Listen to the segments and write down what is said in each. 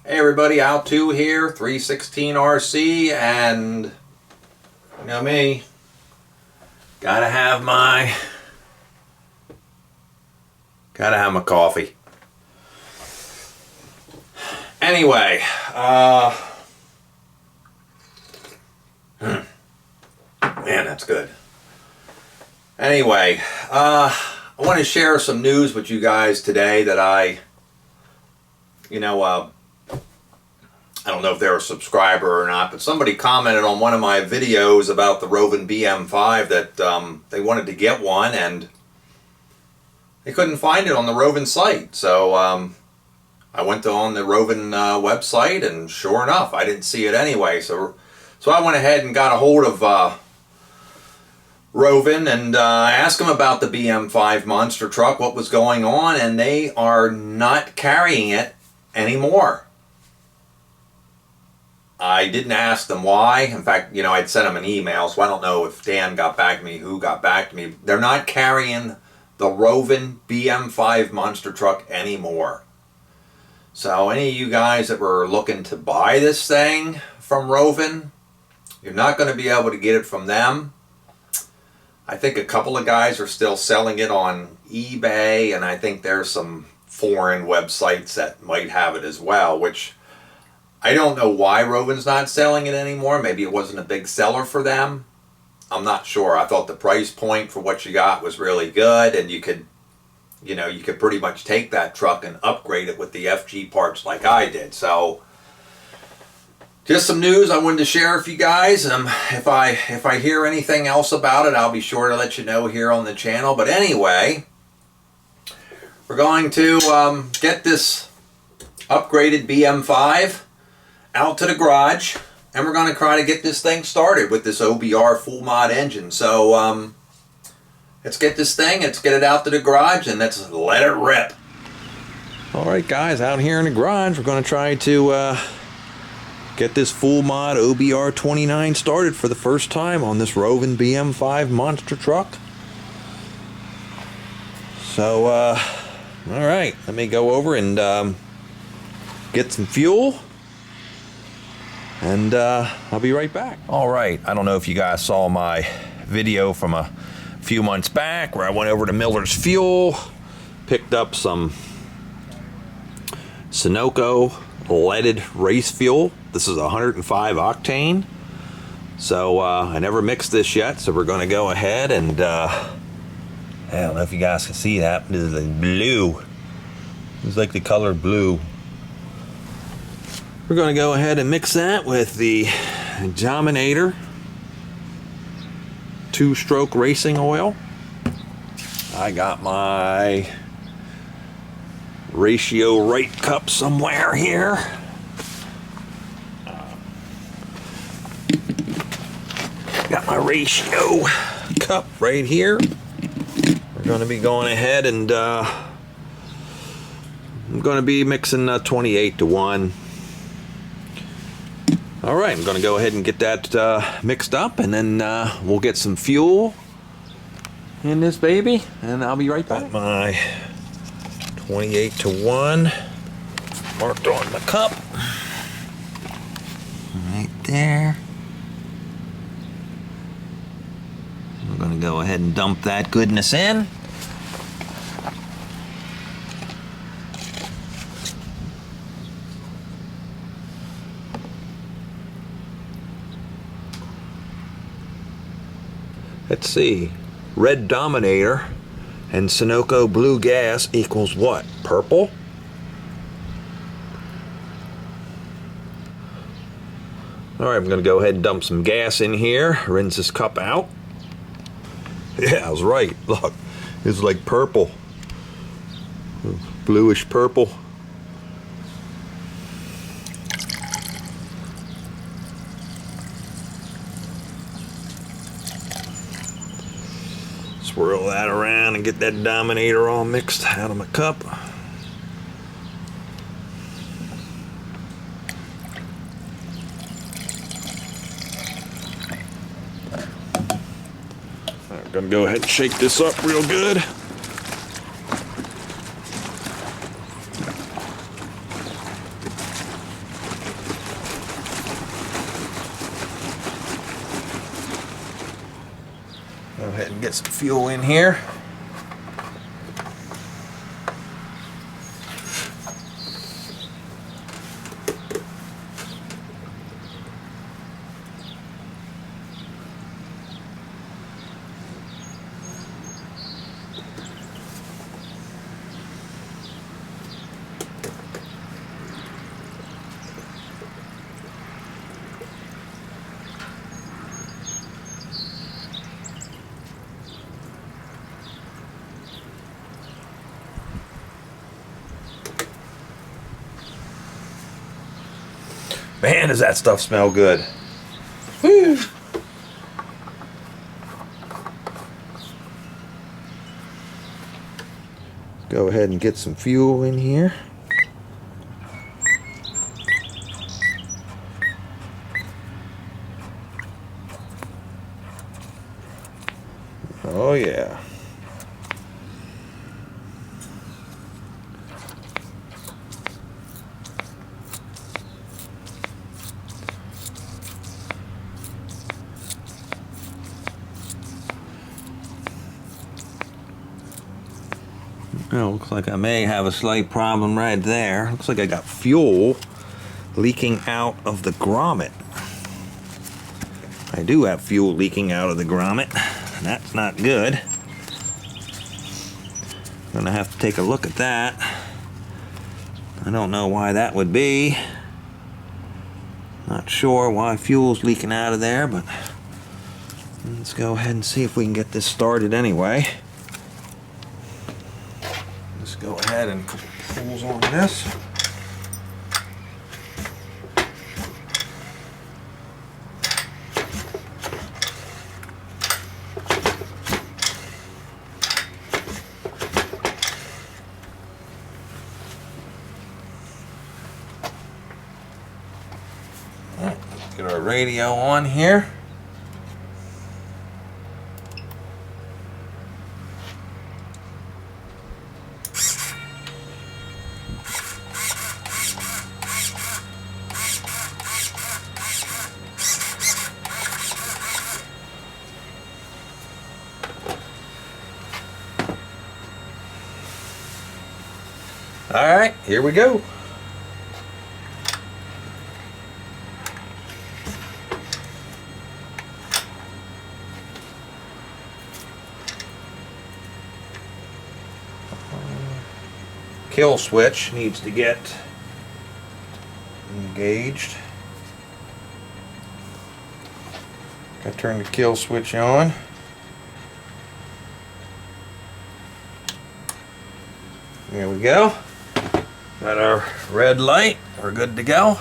Hey everybody, Al2 here, 316 RC, and you know me, gotta have my coffee. Anyway, man, that's good. Anyway, I want to share some news with you guys today that I don't know if they're a subscriber or not, but somebody commented on one of my videos about the Rovan BM5 that they wanted to get one and they couldn't find it on the Rovin site. So I went on the Rovin website, and sure enough, I didn't see it anyway. So I went ahead and got a hold of Rovin and asked them about the BM5 monster truck, what was going on, and they are not carrying it anymore. I didn't ask them why. In fact, I'd sent them an email, so I don't know if Dan got back to me, who got back to me. They're not carrying the Rovan BM5 monster truck anymore. So any of you guys that were looking to buy this thing from Rovin, you're not going to be able to get it from them. I think a couple of guys are still selling it on eBay, and I think there's some foreign websites that might have it as well, which I don't know why Rovin's not selling it anymore. Maybe it wasn't a big seller for them. I'm not sure. I thought the price point for what you got was really good, and you could pretty much take that truck and upgrade it with the FG parts like I did. So just some news I wanted to share with you guys. If I hear anything else about it, I'll be sure to let you know here on the channel. But anyway, we're going to get this upgraded BM5 out to the garage, and we're going to try to get this thing started with this OBR full mod engine. So let's get this thing, let's get it out to the garage, and let's let it rip. Alright guys, out here in the garage, we're going to try to get this full mod OBR 29 started for the first time on this Rovan BM5 monster truck. So alright, let me go over and get some fuel, and I'll be right back. Alright, I don't know if you guys saw my video from a few months back where I went over to Miller's Fuel, picked up some Sunoco leaded race fuel. This is 105 octane. So I never mixed this yet, so we're going to go ahead and I don't know if you guys can see that. This is like blue. It's like the color blue. We're going to go ahead and mix that with the Dominator 2-stroke racing oil. I got my ratio right cup somewhere here. Got my ratio cup right here. We're going to be going ahead and I'm going to be mixing 28 to 1. Alright, I'm going to go ahead and get that mixed up, and then we'll get some fuel in this baby, and I'll be right back. Got my 28 to 1 marked on the cup. Right there. We're going to go ahead and dump that goodness in. Let's see, red Dominator and Sunoco blue gas equals what? Purple? Alright, I'm going to go ahead and dump some gas in here, rinse this cup out. Yeah, I was right. Look, it's like purple. Bluish purple. Swirl that around and get that Dominator all mixed out of my cup. I'm gonna go ahead and shake this up real good. ahead and get some fuel in here. Man, does that stuff smell good. Woo. Go ahead and get some fuel in here. Oh yeah. Oh, looks like I may have a slight problem right there. Looks like I got fuel leaking out of the grommet. I do have fuel leaking out of the grommet. That's not good. Gonna have to take a look at that. I don't know why that would be. Not sure why fuel's leaking out of there, but let's go ahead and see if we can get this started anyway. Let's go ahead and put pulls on this. Get our radio on here. All right, here we go. Kill switch needs to get engaged. I turn the kill switch on. There we go. Got our red light. We're good to go.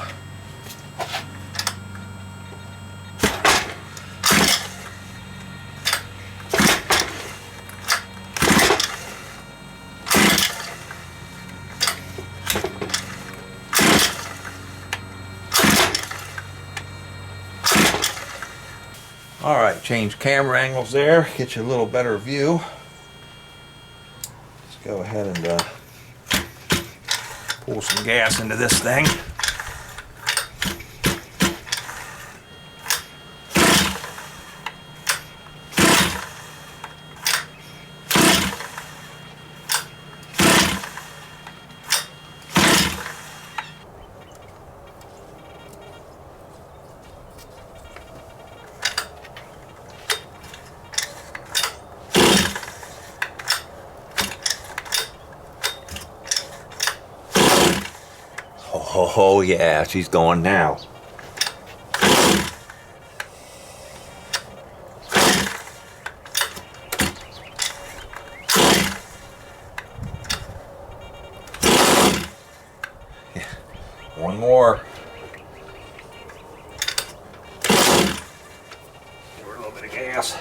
All right, change camera angles there, get you a little better view. Let's go ahead and pull some gas into this thing. Oh yeah, she's going now. Yeah. One more. Give her a little bit of gas.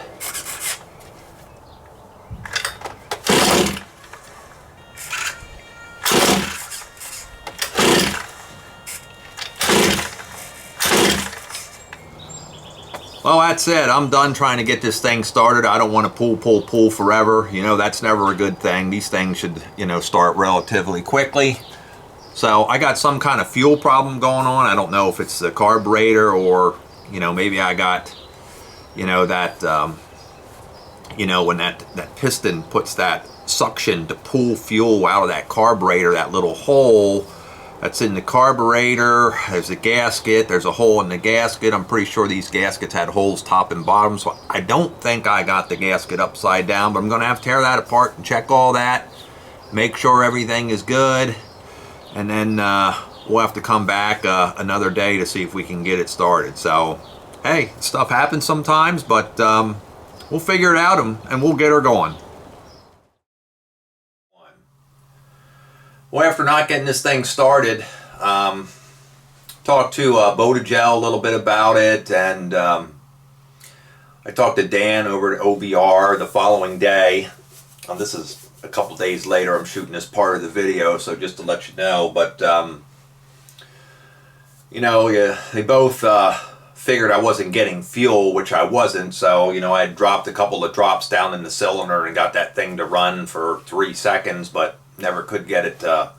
Well, that's it. I'm done trying to get this thing started. I don't want to pull forever. You know, that's never a good thing. These things should, you know, start relatively quickly. So I got some kind of fuel problem going on. I don't know if it's the carburetor or, you know, maybe I got, you know, that you know, when that piston puts that suction to pull fuel out of that carburetor, that little hole that's in the carburetor, there's a gasket, there's a hole in the gasket. I'm pretty sure these gaskets had holes top and bottom, so I don't think I got the gasket upside down, but I'm gonna have to tear that apart and check all that, make sure everything is good, and then we'll have to come back another day to see if we can get it started. So hey, stuff happens sometimes, but we'll figure it out and we'll get her going. Well, after not getting this thing started, talked to Botagel a little bit about it, and I talked to Dan over at OBR the following day. This is a couple days later. I'm shooting this part of the video, so just to let you know. But you know, they both figured I wasn't getting fuel, which I wasn't. So you know, I had dropped a couple of drops down in the cylinder and got that thing to run for 3 seconds, but never could get it to,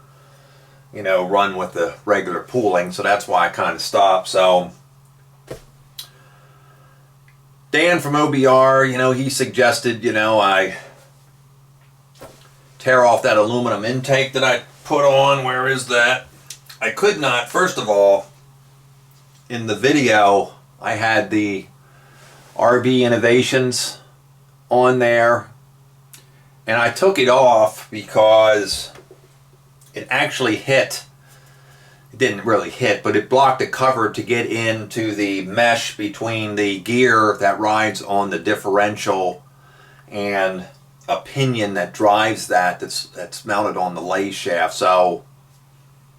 you know, run with the regular pooling, so that's why I kind of stopped. So Dan from OBR, you know, he suggested, you know, I tear off that aluminum intake that I put on. Where is that? I could not. First of all, in the video I had the RB Innovations on there, and I took it off because it actually hit. It didn't really hit, but it blocked the cover to get into the mesh between the gear that rides on the differential and a pinion that drives that's mounted on the lathe shaft. So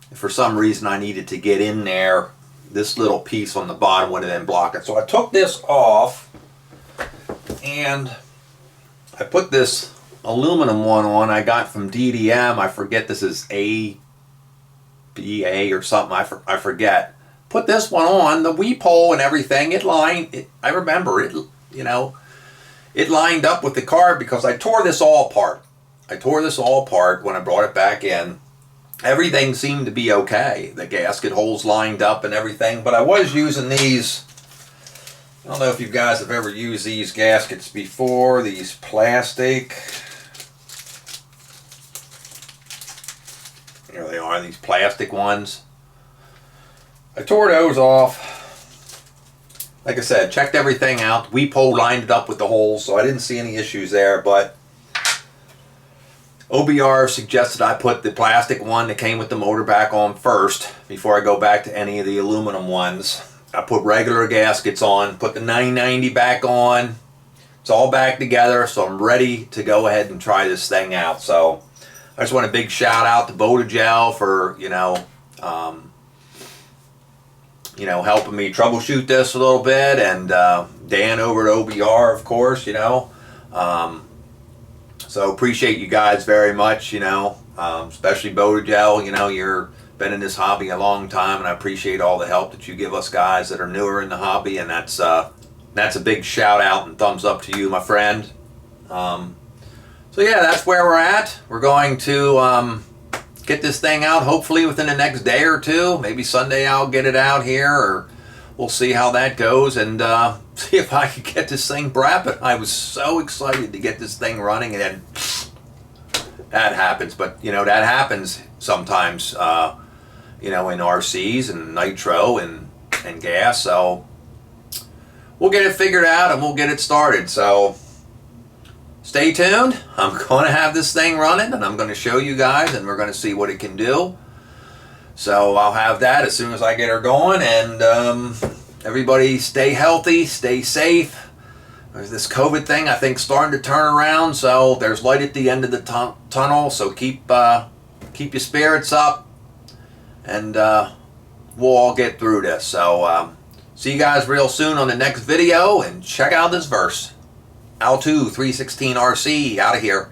if for some reason I needed to get in there, this little piece on the bottom would have been blocking. So I took this off and I put this aluminum one on I got from DDM. I forget, this is ABA or something, I forget. Put this one on, the weep hole and everything, I remember it, you know, it lined up with the car because I tore this all apart. I tore this all apart when I brought it back in. Everything seemed to be okay. The gasket holes lined up and everything, but I was using these. I don't know if you guys have ever used these gaskets before, these plastic. Here they are, these plastic ones. I tore those off. Like I said, checked everything out. Weep hole lined it up with the holes, so I didn't see any issues there, but OBR suggested I put the plastic one that came with the motor back on first before I go back to any of the aluminum ones. I put regular gaskets on, put the 990 back on. It's all back together, so I'm ready to go ahead and try this thing out. So I just want a big shout out to Botagel for, you know, helping me troubleshoot this a little bit, and Dan over at OBR, of course, you know. So appreciate you guys very much, you know, especially Botagel. You know, you've been in this hobby a long time, and I appreciate all the help that you give us guys that are newer in the hobby, and that's a big shout out and thumbs up to you, my friend. So yeah, that's where we're at. We're going to get this thing out hopefully within the next day or two. Maybe Sunday I'll get it out here, or we'll see how that goes, and see if I can get this thing brapping. I was so excited to get this thing running, and then that happens. But you know, that happens sometimes, you know, in RCs and nitro and gas. So we'll get it figured out and we'll get it started. So stay tuned. I'm going to have this thing running, and I'm going to show you guys, and we're going to see what it can do. So I'll have that as soon as I get her going, and everybody stay healthy, stay safe. There's this COVID thing, I think, starting to turn around, so there's light at the end of the tunnel, so keep your spirits up, and we'll all get through this. So see you guys real soon on the next video, and check out this verse. Al2 316 RC out of here.